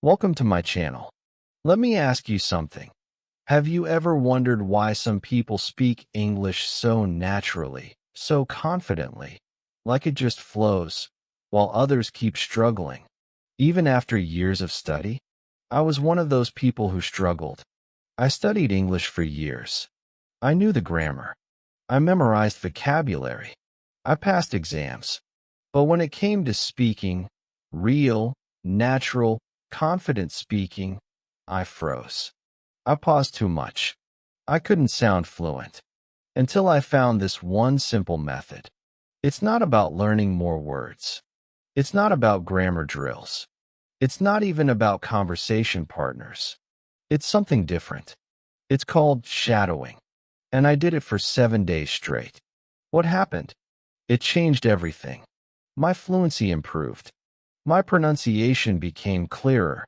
Welcome to my channel. Let me ask you something. Have you ever wondered why some people speak English so naturally, so confidently, like it just flows, while others keep struggling, even after years of study? I was one of those people who struggled. I studied English for years. I knew the grammar. I memorized vocabulary. I passed exams. But when it came to speaking, real, natural, confident speaking, I froze. I paused too much. I couldn't sound fluent. Until I found this one simple method. It's not about learning more words. It's not about grammar drills. It's not even about conversation partners. It's something different. It's called shadowing. And I did it for 7 days straight. What happened? It changed everything. My fluency improved. My pronunciation became clearer.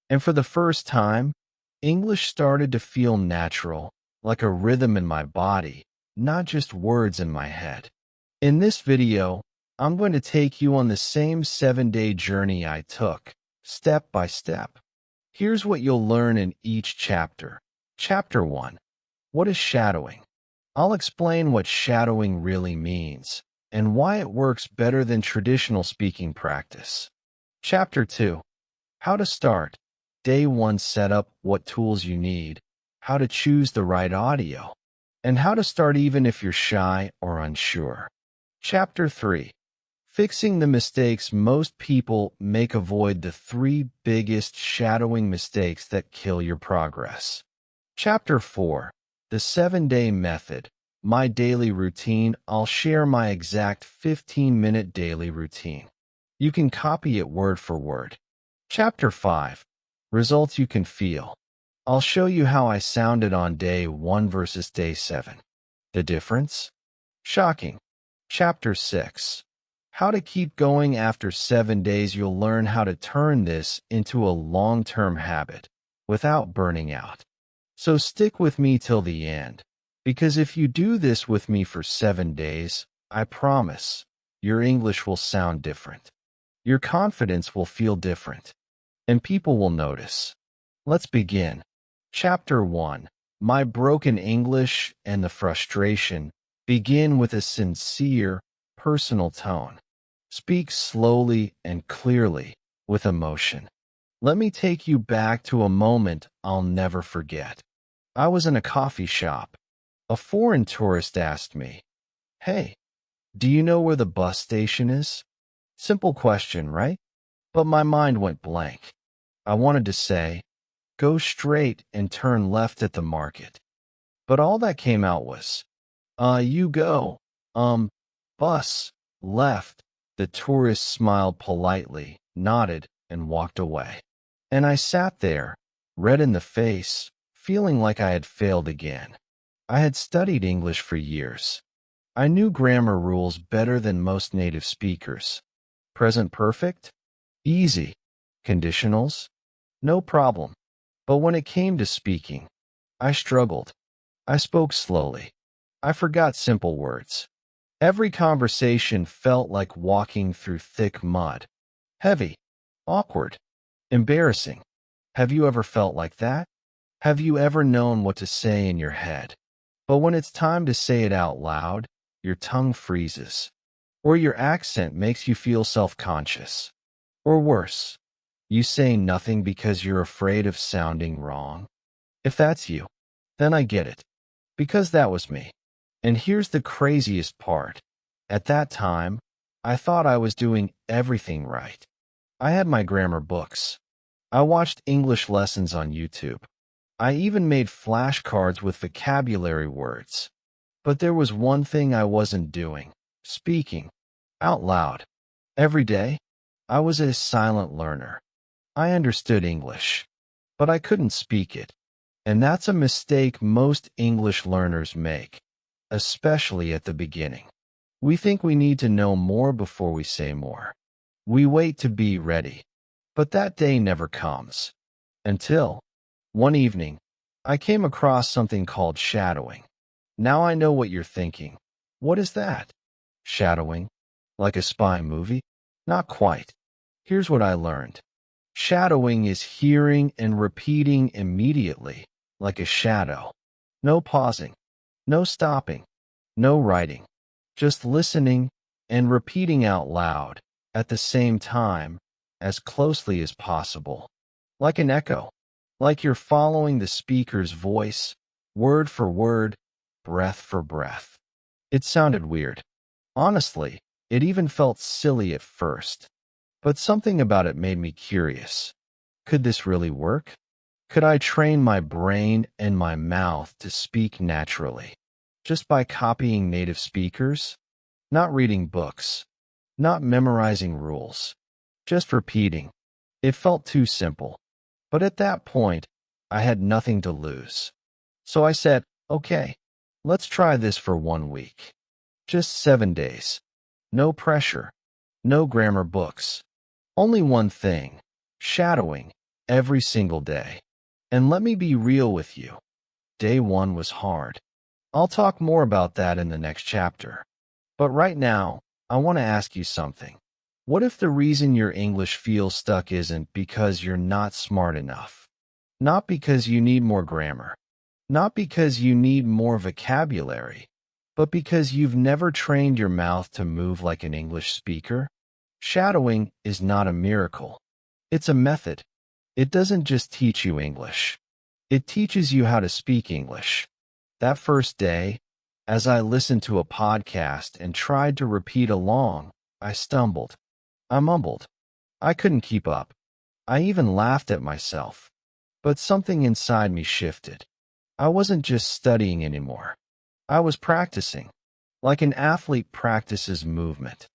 And for the first time, English started to feel natural, like a rhythm in my body, not just words in my head. In this video, I'm going to take you on the same 7-day journey I took, step by step. Here's what you'll learn in each chapter. Chapter 1. What is shadowing? I'll explain what shadowing really means and why it works better than traditional speaking practice. Chapter 2. How to start. Day 1 setup, what tools you need, how to choose the right audio, and how to start even if you're shy or unsure. Chapter 3. Fixing the mistakes most people make. Avoid the 3 biggest shadowing mistakes that kill your progress. Chapter 4. The 7-day method. My daily routine. I'll share my exact 15-minute daily routine. You can copy it word for word. Chapter 5. Results you can feel. I'll show you how I sounded on day 1 versus day 7. The difference? Shocking. Chapter 6. How to keep going after 7 days. You'll learn how to turn this into a long-term habit without burning out. So stick with me till the end, because if you do this with me for 7 days, I promise, your English will sound different. Your confidence will feel different, and people will notice. Let's begin. Chapter 1. My broken English and the frustration. Begin with a sincere, personal tone. Speak slowly and clearly, with emotion. Let me take you back to a moment I'll never forget. I was in a coffee shop. A foreign tourist asked me, "Hey, do you know where the bus station is?" Simple question, right? But my mind went blank. I wanted to say, "Go straight and turn left at the market." But all that came out was, you go, bus, left." The tourist smiled politely, nodded, and walked away. And I sat there, red in the face, feeling like I had failed again. I had studied English for years. I knew grammar rules better than most native speakers. Present perfect? Easy. Conditionals? No problem. But when it came to speaking, I struggled. I spoke slowly. I forgot simple words. Every conversation felt like walking through thick mud. Heavy. Awkward. Embarrassing. Have you ever felt like that? Have you ever known what to say in your head, but when it's time to say it out loud, your tongue freezes, or your accent makes you feel self-conscious? Or worse, you say nothing because you're afraid of sounding wrong? If that's you, then I get it, because that was me. And here's the craziest part. At that time, I thought I was doing everything right. I had my grammar books. I watched English lessons on YouTube. I even made flashcards with vocabulary words. But there was one thing I wasn't doing: speaking out loud. Every day, I was a silent learner. I understood English, but I couldn't speak it. And that's a mistake most English learners make, especially at the beginning. We think we need to know more before we say more. We wait to be ready. But that day never comes. Until one evening, I came across something called shadowing. Now I know what you're thinking. What is that? Shadowing? Like a spy movie? Not quite. Here's what I learned. Shadowing is hearing and repeating immediately, like a shadow. No pausing, no stopping, no writing. Just listening and repeating out loud at the same time as closely as possible. Like an echo, like you're following the speaker's voice, word for word, breath for breath. It sounded weird. Honestly, it even felt silly at first. But something about it made me curious. Could this really work? Could I train my brain and my mouth to speak naturally? Just by copying native speakers? Not reading books. Not memorizing rules. Just repeating. It felt too simple. But at that point, I had nothing to lose. So I said, okay, let's try this for 1 week. Just 7 days. No pressure. No grammar books. Only one thing. Shadowing. Every single day. And let me be real with you. Day 1 was hard. I'll talk more about that in the next chapter. But right now, I want to ask you something. What if the reason your English feels stuck isn't because you're not smart enough? Not because you need more grammar. Not because you need more vocabulary. But because you've never trained your mouth to move like an English speaker? Shadowing is not a miracle. It's a method. It doesn't just teach you English. It teaches you how to speak English. That first day, as I listened to a podcast and tried to repeat along, I stumbled. I mumbled. I couldn't keep up. I even laughed at myself. But something inside me shifted. I wasn't just studying anymore. I was practicing. Like an athlete practices movement.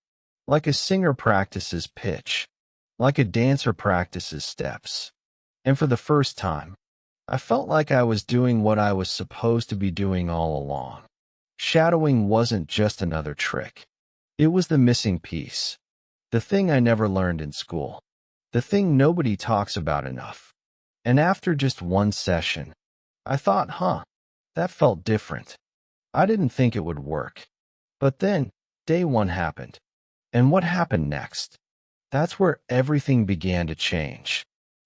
Like a singer practices pitch. Like a dancer practices steps. And for the first time, I felt like I was doing what I was supposed to be doing all along. Shadowing wasn't just another trick. It was the missing piece. The thing I never learned in school. The thing nobody talks about enough. And after just one session, I thought, that felt different. I didn't think it would work. But then, day 1 happened. And what happened next? That's where everything began to change.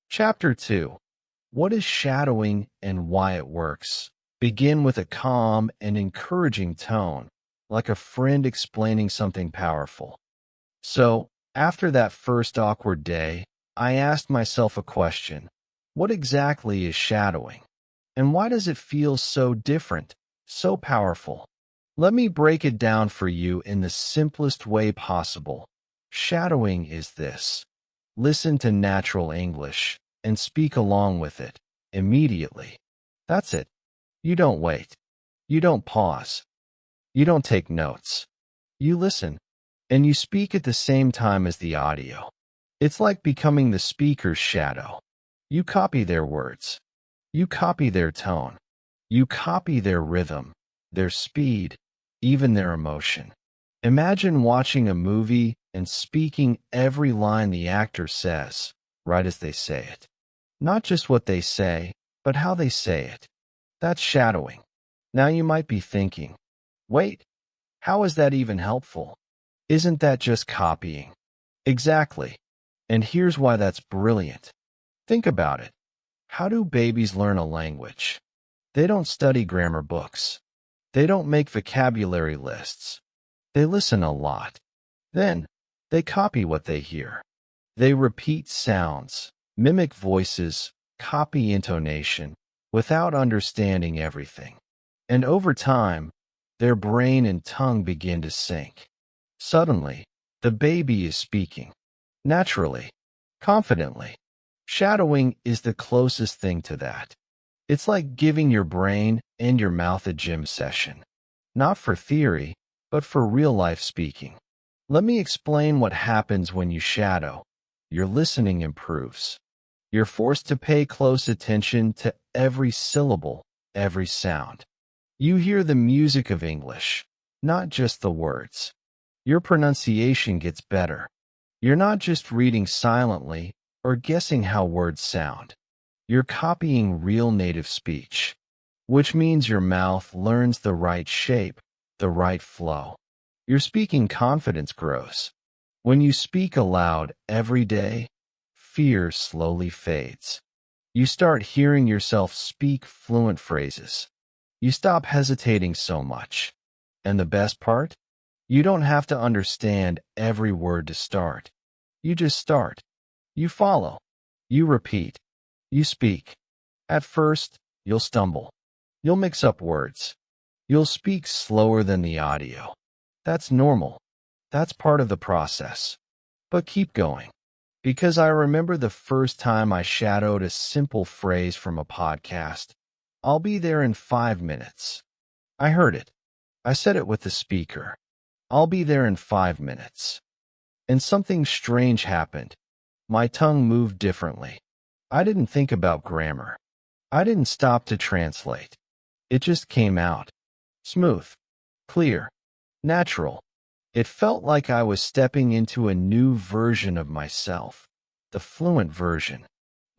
Chapter 2. What is shadowing and why it works? Begin with a calm and encouraging tone, like a friend explaining something powerful. So, after that first awkward day, I asked myself a question. What exactly is shadowing? And why does it feel so different, so powerful? Let me break it down for you in the simplest way possible. Shadowing is this. Listen to natural English and speak along with it immediately. That's it. You don't wait. You don't pause. You don't take notes. You listen, and you speak at the same time as the audio. It's like becoming the speaker's shadow. You copy their words. You copy their tone. You copy their rhythm, their speed, even their emotion. Imagine watching a movie and speaking every line the actor says, right as they say it. Not just what they say, but how they say it. That's shadowing. Now you might be thinking, wait, how is that even helpful? Isn't that just copying? Exactly. And here's why that's brilliant. Think about it. How do babies learn a language? They don't study grammar books. They don't make vocabulary lists. They listen a lot. Then, they copy what they hear. They repeat sounds, mimic voices, copy intonation, without understanding everything. And over time, their brain and tongue begin to sync. Suddenly, the baby is speaking. Naturally. Confidently. Shadowing is the closest thing to that. It's like giving your brain and your mouth a gym session. Not for theory, but for real-life speaking. Let me explain what happens when you shadow. Your listening improves. You're forced to pay close attention to every syllable, every sound. You hear the music of English, not just the words. Your pronunciation gets better. You're not just reading silently or guessing how words sound. You're copying real native speech, which means your mouth learns the right shape, the right flow. Your speaking confidence grows. When you speak aloud every day, fear slowly fades. You start hearing yourself speak fluent phrases. You stop hesitating so much. And the best part? You don't have to understand every word to start. You just start. You follow. You repeat. You speak. At first, you'll stumble. You'll mix up words. You'll speak slower than the audio. That's normal. That's part of the process. But keep going. Because I remember the first time I shadowed a simple phrase from a podcast. I'll be there in 5 minutes. I heard it. I said it with the speaker. I'll be there in 5 minutes. And something strange happened. My tongue moved differently. I didn't think about grammar. I didn't stop to translate. It just came out. Smooth. Clear. Natural. It felt like I was stepping into a new version of myself. The fluent version.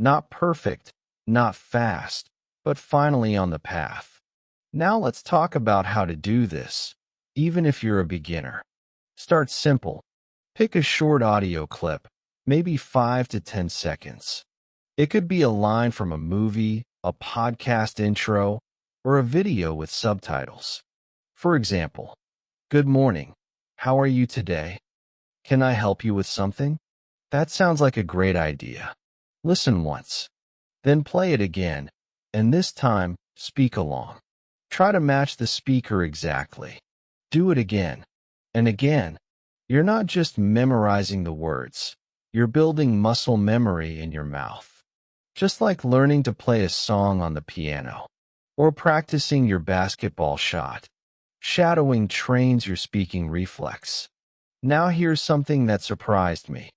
Not perfect, not fast, but finally on the path. Now let's talk about how to do this, even if you're a beginner. Start simple. Pick a short audio clip, maybe 5 to 10 seconds. It could be a line from a movie, a podcast intro, or a video with subtitles. For example, "Good morning. How are you today? Can I help you with something?" That sounds like a great idea. Listen once. Then play it again, and this time, speak along. Try to match the speaker exactly. Do it again and again. You're not just memorizing the words. You're building muscle memory in your mouth. Just like learning to play a song on the piano or practicing your basketball shot. Shadowing trains your speaking reflex. Now here's something that surprised me.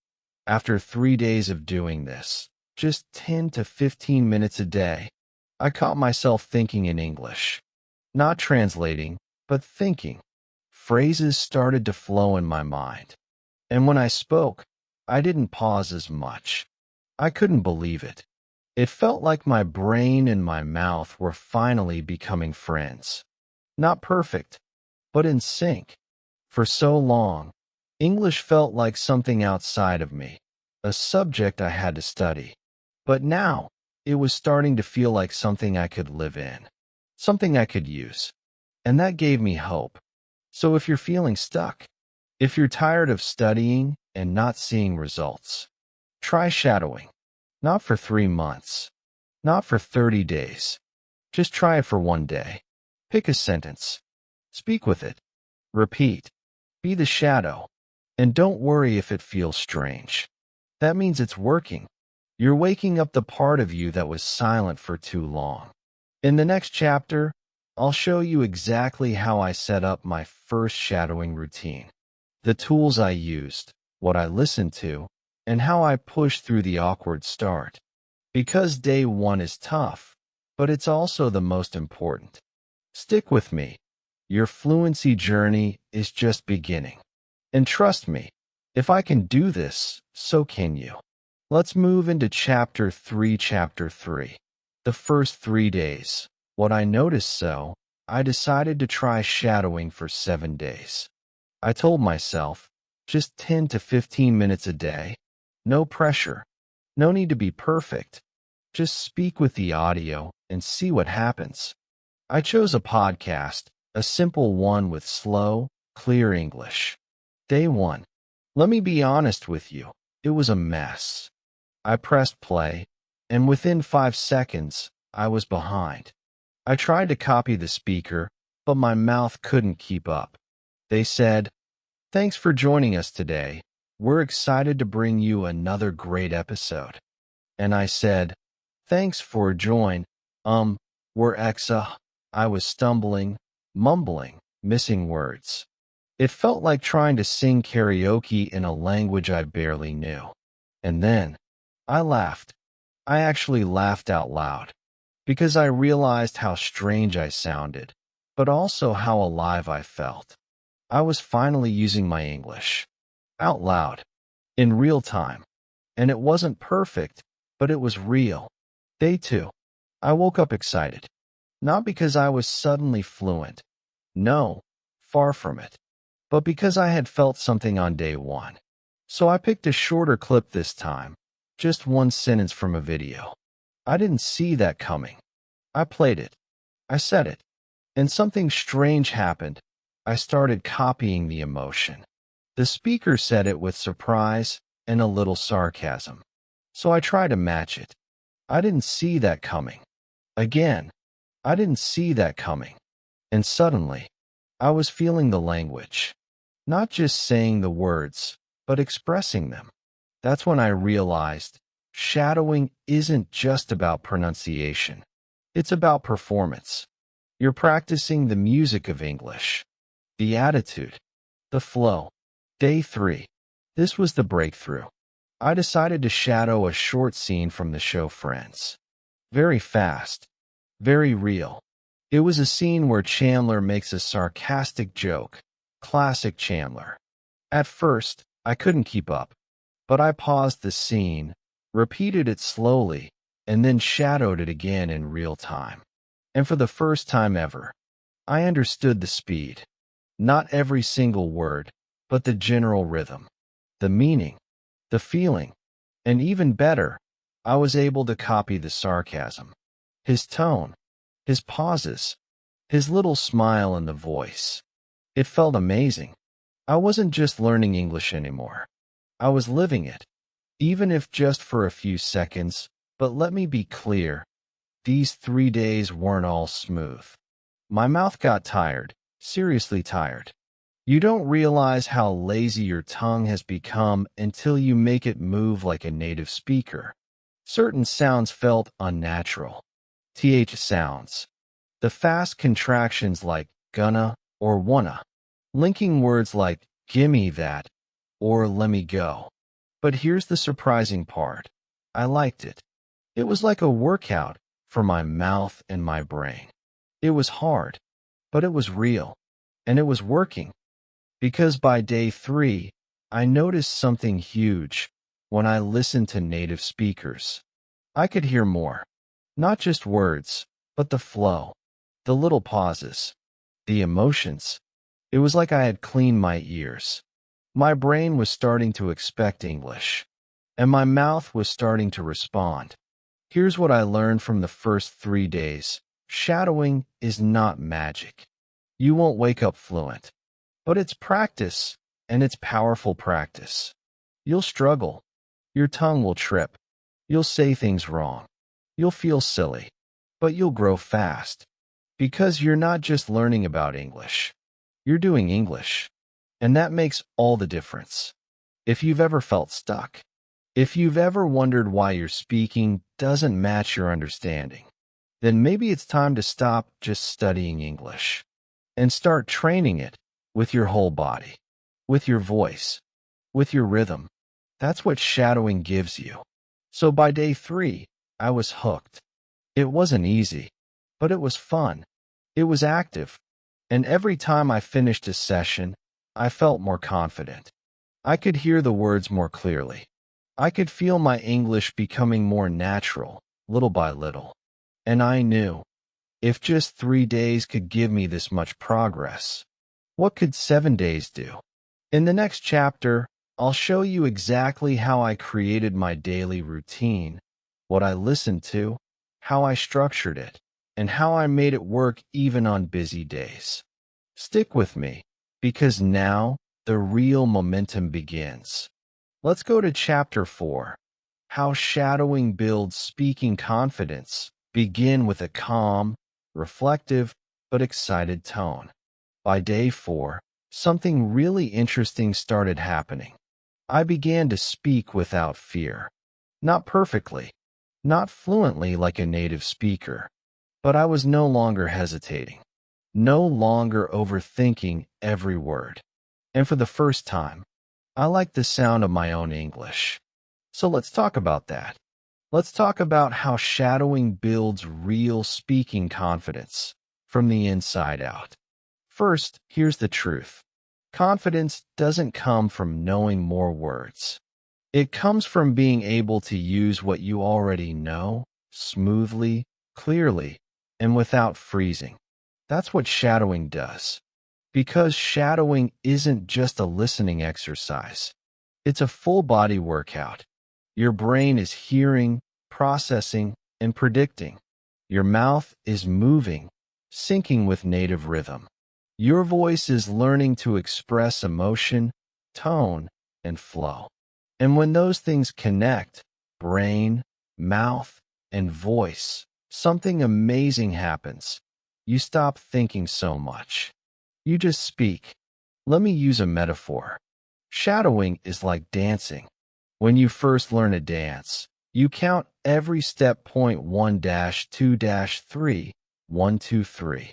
After 3 days of doing this, just 10 to 15 minutes a day, I caught myself thinking in English. Not translating, but thinking. Phrases started to flow in my mind. And when I spoke, I didn't pause as much. I couldn't believe it. It felt like my brain and my mouth were finally becoming friends. Not perfect, but in sync. For so long, English felt like something outside of me, a subject I had to study. But now, it was starting to feel like something I could live in, something I could use. And that gave me hope. So if you're feeling stuck, if you're tired of studying and not seeing results, try shadowing. Not for 3 months, not for 30 days. Just try it for 1 day. Pick a sentence. Speak with it. Repeat. Be the shadow. And don't worry if it feels strange. That means it's working. You're waking up the part of you that was silent for too long. In the next chapter, I'll show you exactly how I set up my first shadowing routine, the tools I used, what I listened to, and how I pushed through the awkward start. Because day 1 is tough, but it's also the most important. Stick with me. Your fluency journey is just beginning. And trust me, if I can do this, so can you. Let's move into Chapter 3. Chapter 3. The first 3 days. What I noticed I decided to try shadowing for 7 days. I told myself, just 10 to 15 minutes a day. No pressure. No need to be perfect. Just speak with the audio and see what happens. I chose a podcast, a simple one with slow, clear English. Day 1. Let me be honest with you, it was a mess. I pressed play, and within 5 seconds, I was behind. I tried to copy the speaker, but my mouth couldn't keep up. They said, "Thanks for joining us today. We're excited to bring you another great episode." And I said, "Thanks for join. We're exa." I was stumbling, mumbling, missing words. It felt like trying to sing karaoke in a language I barely knew. And then, I laughed. I actually laughed out loud. Because I realized how strange I sounded, but also how alive I felt. I was finally using my English. Out loud. In real time. And it wasn't perfect, but it was real. Day 2. I woke up excited. Not because I was suddenly fluent. No, far from it. But because I had felt something on day 1. So I picked a shorter clip this time. just one sentence from a video. I didn't see that coming. I played it. I said it. And something strange happened. I started copying the emotion. The speaker said it with surprise and a little sarcasm. So I tried to match it. I didn't see that coming. Again, I didn't see that coming. And suddenly, I was feeling the language. Not just saying the words, but expressing them. That's when I realized shadowing isn't just about pronunciation. It's about performance. You're practicing the music of English, the attitude, the flow. Day 3. This was the breakthrough. I decided to shadow a short scene from the show Friends. Very fast, very real. It was a scene where Chandler makes a sarcastic joke. Classic Chandler. At first, I couldn't keep up, but I paused the scene, repeated it slowly, and then shadowed it again in real time. And for the first time ever, I understood the speed. Not every single word, but the general rhythm, the meaning, the feeling, and even better, I was able to copy the sarcasm, his tone, his pauses, his little smile in the voice. It felt amazing. I wasn't just learning English anymore. I was living it, even if just for a few seconds. But let me be clear, these 3 days weren't all smooth. My mouth got tired, seriously tired. You don't realize how lazy your tongue has become until you make it move like a native speaker. Certain sounds felt unnatural. TH sounds. The fast contractions like gonna or wanna. Linking words like gimme that or let me go. But here's the surprising part. I liked it. It was like a workout for my mouth and my brain. It was hard, but it was real, and it was working. Because by day 3, I noticed something huge when I listened to native speakers. I could hear more. Not just words, but the flow, the little pauses, the emotions. It was like I had cleaned my ears. My brain was starting to expect English, and my mouth was starting to respond. Here's what I learned from the first 3 days. Shadowing is not magic. You won't wake up fluent. But it's practice, and it's powerful practice. You'll struggle. Your tongue will trip. You'll say things wrong. You'll feel silly. But you'll grow fast. Because you're not just learning about English. You're doing English. And that makes all the difference. If you've ever felt stuck, if you've ever wondered why your speaking doesn't match your understanding, then maybe it's time to stop just studying English and start training it with your whole body, with your voice, with your rhythm. That's what shadowing gives you. So by day 3, I was hooked. It wasn't easy, but it was fun. It was active. And every time I finished a session, I felt more confident. I could hear the words more clearly. I could feel my English becoming more natural, little by little. And I knew, if just 3 days could give me this much progress, what could 7 days do? In the next chapter, I'll show you exactly how I created my daily routine, what I listened to, how I structured it, and how I made it work even on busy days. Stick with me, because now the real momentum begins. Let's go to Chapter 4, How Shadowing Builds Speaking Confidence. Begin with a calm, reflective, but excited tone. By day 4, something really interesting started happening. I began to speak without fear. Not perfectly, not fluently like a native speaker, but I was no longer hesitating, no longer overthinking every word. And for the first time, I liked the sound of my own English. So let's talk about that. Let's talk about how shadowing builds real speaking confidence from the inside out. First, here's the truth. Confidence doesn't come from knowing more words. It comes from being able to use what you already know, smoothly, clearly, and without freezing. That's what shadowing does. Because shadowing isn't just a listening exercise. It's a full-body workout. Your brain is hearing, processing, and predicting. Your mouth is moving, syncing with native rhythm. Your voice is learning to express emotion, tone, and flow. And when those things connect, brain, mouth, and voice, something amazing happens. You stop thinking so much. You just speak. Let me use a metaphor. Shadowing is like dancing. When you first learn a dance, you count every step. Point 1-2-3, 1, 2, 3.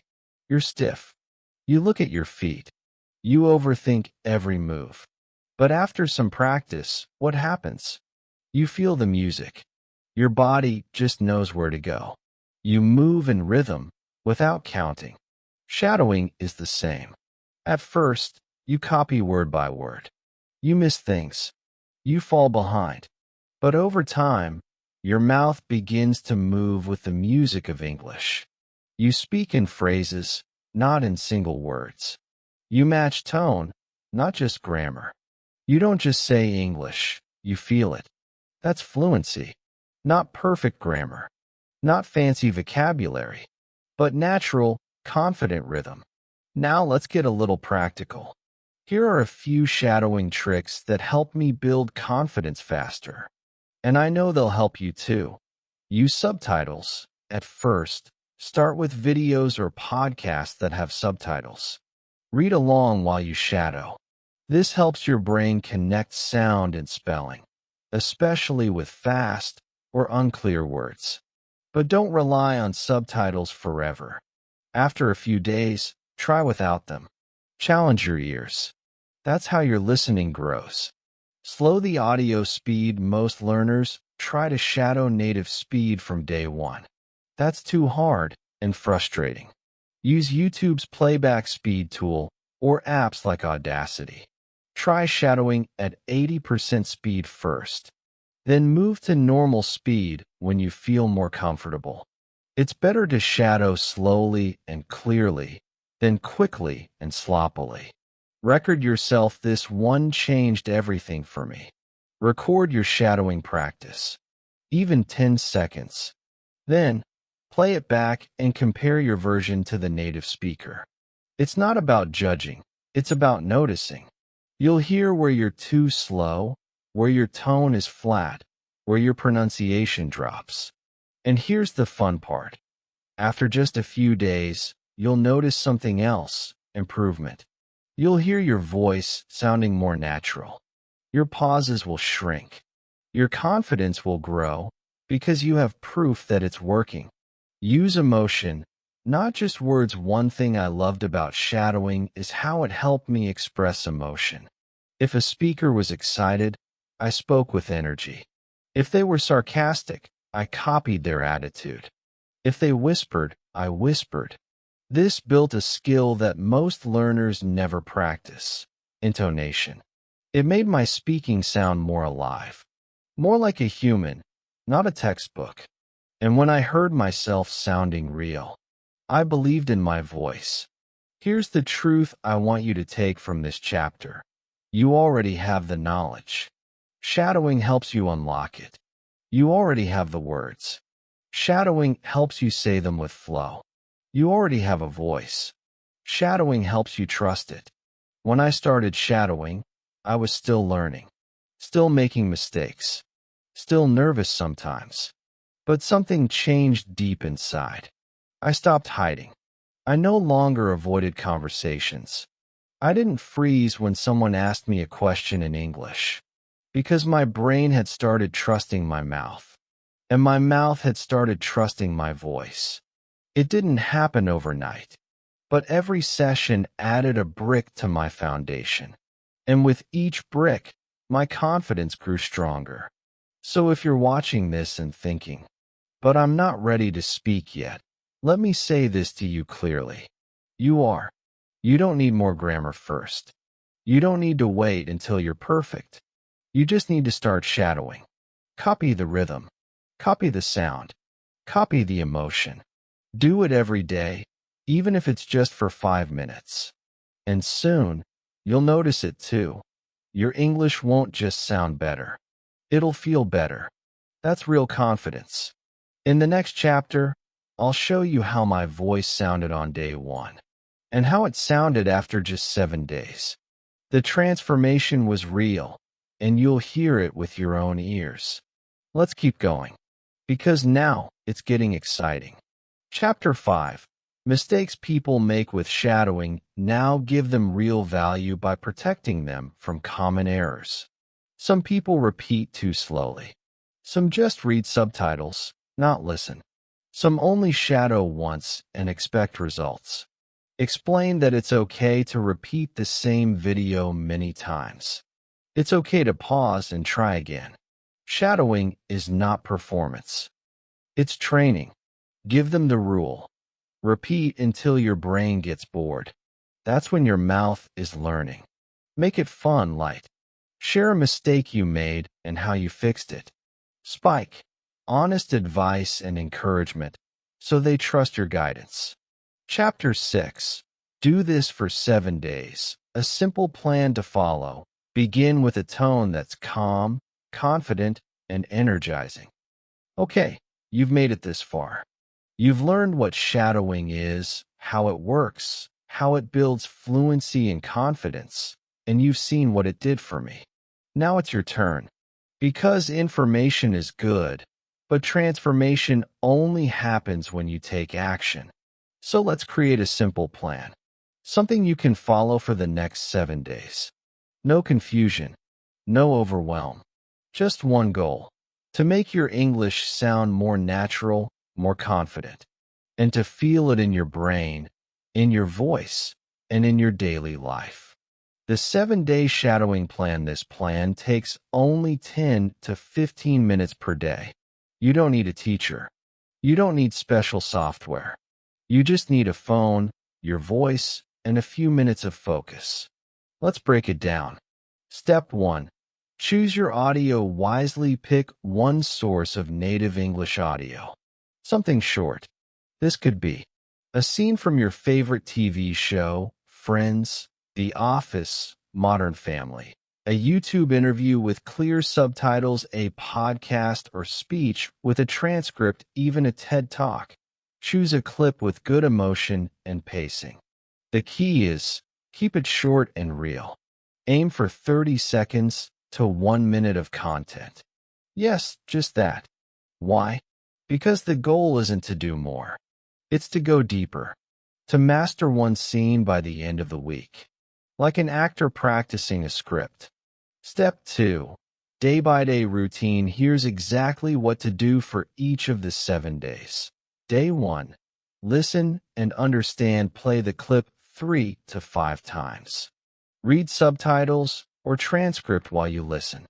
You're stiff. You look at your feet. You overthink every move. But after some practice, what happens? You feel the music. Your body just knows where to go. You move in rhythm without counting. Shadowing is the same. At first, you copy word by word. You miss things. You fall behind. But over time, your mouth begins to move with the music of English. You speak in phrases, not in single words. You match tone, not just grammar. You don't just say English, you feel it. That's fluency. Not perfect grammar. Not fancy vocabulary. But natural, confident rhythm. Now let's get a little practical. Here are a few shadowing tricks that help me build confidence faster. And I know they'll help you too. Use subtitles. At first, start with videos or podcasts that have subtitles. Read along while you shadow. This helps your brain connect sound and spelling, especially with fast or unclear words. But don't rely on subtitles forever. After a few days, try without them. Challenge your ears. That's how your listening grows. Slow the audio speed. Most learners try to shadow native speed from day one. That's too hard and frustrating. Use YouTube's playback speed tool or apps like Audacity. Try shadowing at 80% speed first. Then move to normal speed when you feel more comfortable. It's better to shadow slowly and clearly than quickly and sloppily. Record yourself. This one changed everything for me. Record your shadowing practice, even 10 seconds. Then, play it back and compare your version to the native speaker. It's not about judging, it's about noticing. You'll hear where you're too slow, where your tone is flat, where your pronunciation drops. And here's the fun part. After just a few days, you'll notice something else, improvement. You'll hear your voice sounding more natural. Your pauses will shrink. Your confidence will grow because you have proof that it's working. Use emotion, not just words. One thing I loved about shadowing is how it helped me express emotion. If a speaker was excited, I spoke with energy. If they were sarcastic, I copied their attitude. If they whispered, I whispered. This built a skill that most learners never practice: intonation. It made my speaking sound more alive, more like a human, not a textbook. And when I heard myself sounding real, I believed in my voice. Here's the truth I want you to take from this chapter. You already have the knowledge. Shadowing helps you unlock it. You already have the words. Shadowing helps you say them with flow. You already have a voice. Shadowing helps you trust it. When I started shadowing, I was still learning, still making mistakes, still nervous sometimes. But something changed deep inside. I stopped hiding. I no longer avoided conversations. I didn't freeze when someone asked me a question in English, because my brain had started trusting my mouth, and my mouth had started trusting my voice. It didn't happen overnight, but every session added a brick to my foundation. And with each brick, my confidence grew stronger. So if you're watching this and thinking, "But I'm not ready to speak yet," let me say this to you clearly. You are. You don't need more grammar first. You don't need to wait until you're perfect. You just need to start shadowing. Copy the rhythm. Copy the sound. Copy the emotion. Do it every day, even if it's just for 5 minutes. And soon, you'll notice it too. Your English won't just sound better. It'll feel better. That's real confidence. In the next chapter, I'll show you how my voice sounded on day 1 and how it sounded after just 7 days. The transformation was real, and you'll hear it with your own ears. Let's keep going, because now it's getting exciting. Chapter 5. Mistakes people make with shadowing. Now give them real value by protecting them from common errors. Some people repeat too slowly. Some just read subtitles, not listen. Some only shadow once and expect results. Explain that it's okay to repeat the same video many times. It's okay to pause and try again. Shadowing is not performance. It's training. Give them the rule. Repeat until your brain gets bored. That's when your mouth is learning. Make it fun, light. Share a mistake you made and how you fixed it. Spike. Honest advice and encouragement, so they trust your guidance. Chapter 6. Do this for 7 days. A simple plan to follow. Begin with a tone that's calm, confident, and energizing. Okay, you've made it this far. You've learned what shadowing is, how it works, how it builds fluency and confidence, and you've seen what it did for me. Now it's your turn. Because information is good, but transformation only happens when you take action. So let's create a simple plan. Something you can follow for the next 7 days. No confusion, no overwhelm. Just one goal. To make your English sound more natural, more confident. And to feel it in your brain, in your voice, and in your daily life. The 7-day shadowing plan. This plan takes only 10 to 15 minutes per day. You don't need a teacher. You don't need special software. You just need a phone, your voice, and a few minutes of focus. Let's break it down. Step 1. Choose your audio wisely. Pick one source of native English audio. Something short. This could be a scene from your favorite TV show, Friends, The Office, Modern Family. A YouTube interview with clear subtitles, a podcast or speech with a transcript, even a TED Talk. Choose a clip with good emotion and pacing. The key is, keep it short and real. Aim for 30 seconds to 1 minute of content. Yes, just that. Why? Because the goal isn't to do more. It's to go deeper. To master one scene by the end of the week. Like an actor practicing a script. Step 2. Day-by-day routine. Here's exactly what to do for each of the 7 days. Day 1. Listen and understand. Play the clip 3 to 5 times. Read subtitles or transcript while you listen.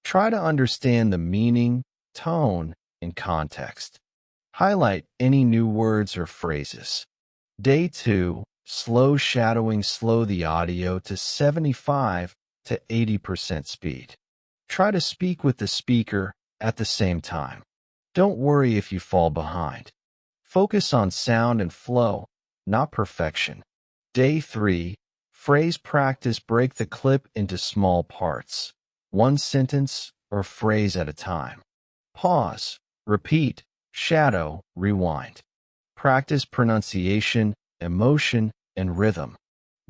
Try to understand the meaning, tone, and context. Highlight any new words or phrases. Day 2. Slow shadowing. Slow the audio to 75 to 80% speed. Try to speak with the speaker at the same time. Don't worry if you fall behind. Focus on sound and flow, not perfection. Day 3. Phrase practice. Break the clip into small parts. One sentence or phrase at a time. Pause, repeat, shadow, rewind. Practice pronunciation, emotion, and rhythm.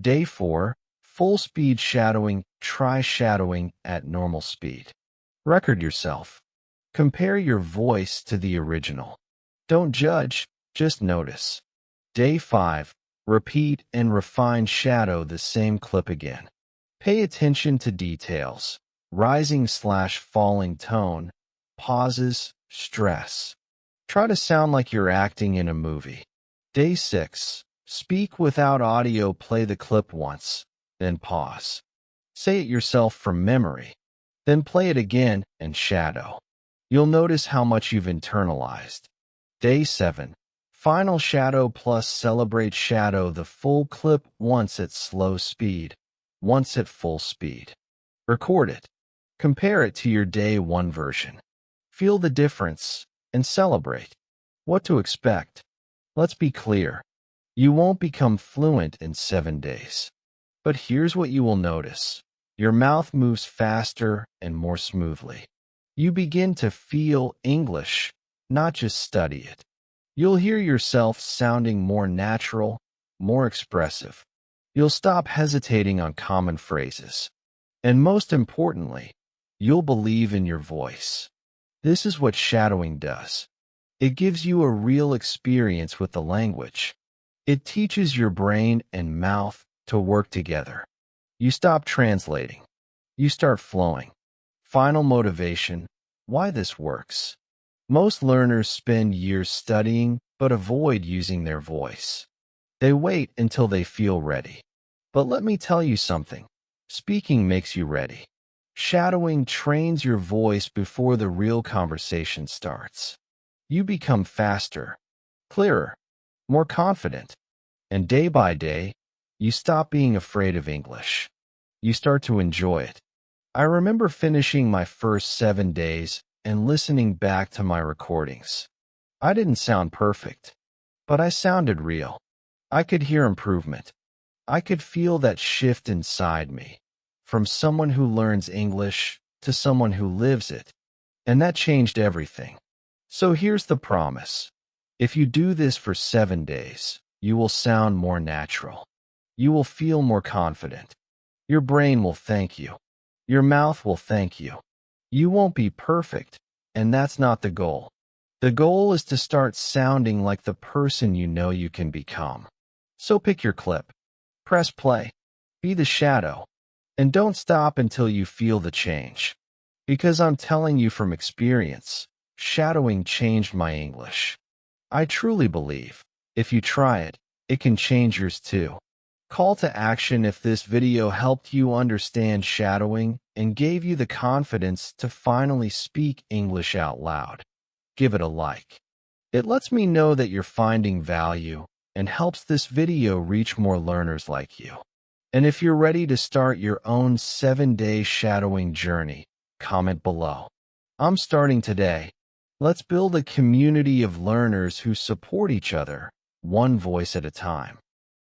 Day 4. Full speed shadowing. Try shadowing at normal speed. Record yourself. Compare your voice to the original. Don't judge, just notice. Day 5. Repeat and refine. Shadow the same clip again. Pay attention to details. Rising/falling tone. Pauses, stress. Try to sound like you're acting in a movie. Day 6. Speak without audio. Play the clip once, then pause. Say it yourself from memory. Then play it again and shadow. You'll notice how much you've internalized. Day 7. Final shadow plus celebrate. Shadow the full clip once at slow speed, once at full speed. Record it. Compare it to your day 1 version. Feel the difference and celebrate. What to expect? Let's be clear. You won't become fluent in 7 days. But here's what you will notice. Your mouth moves faster and more smoothly. You begin to feel English, not just study it. You'll hear yourself sounding more natural, more expressive. You'll stop hesitating on common phrases. And most importantly, you'll believe in your voice. This is what shadowing does. It gives you a real experience with the language. It teaches your brain and mouth to work together. You stop translating. You start flowing. Final motivation: why this works. Most learners spend years studying but avoid using their voice. They wait until they feel ready. But let me tell you something. Speaking makes you ready. Shadowing trains your voice before the real conversation starts. You become faster, clearer, more confident. And day by day, you stop being afraid of English. You start to enjoy it. I remember finishing my first 7 days and listening back to my recordings. I didn't sound perfect, but I sounded real. I could hear improvement. I could feel that shift inside me, from someone who learns English to someone who lives it. And that changed everything. So here's the promise. If you do this for 7 days, you will sound more natural. You will feel more confident. Your brain will thank you. Your mouth will thank you. You won't be perfect, and that's not the goal. The goal is to start sounding like the person you know you can become. So pick your clip. Press play. Be the shadow. And don't stop until you feel the change. Because I'm telling you from experience, shadowing changed my English. I truly believe, if you try it, it can change yours too. Call to action: if this video helped you understand shadowing and gave you the confidence to finally speak English out loud, give it a like. It lets me know that you're finding value and helps this video reach more learners like you. And if you're ready to start your own 7-day shadowing journey, comment below. I'm starting today. Let's build a community of learners who support each other, one voice at a time.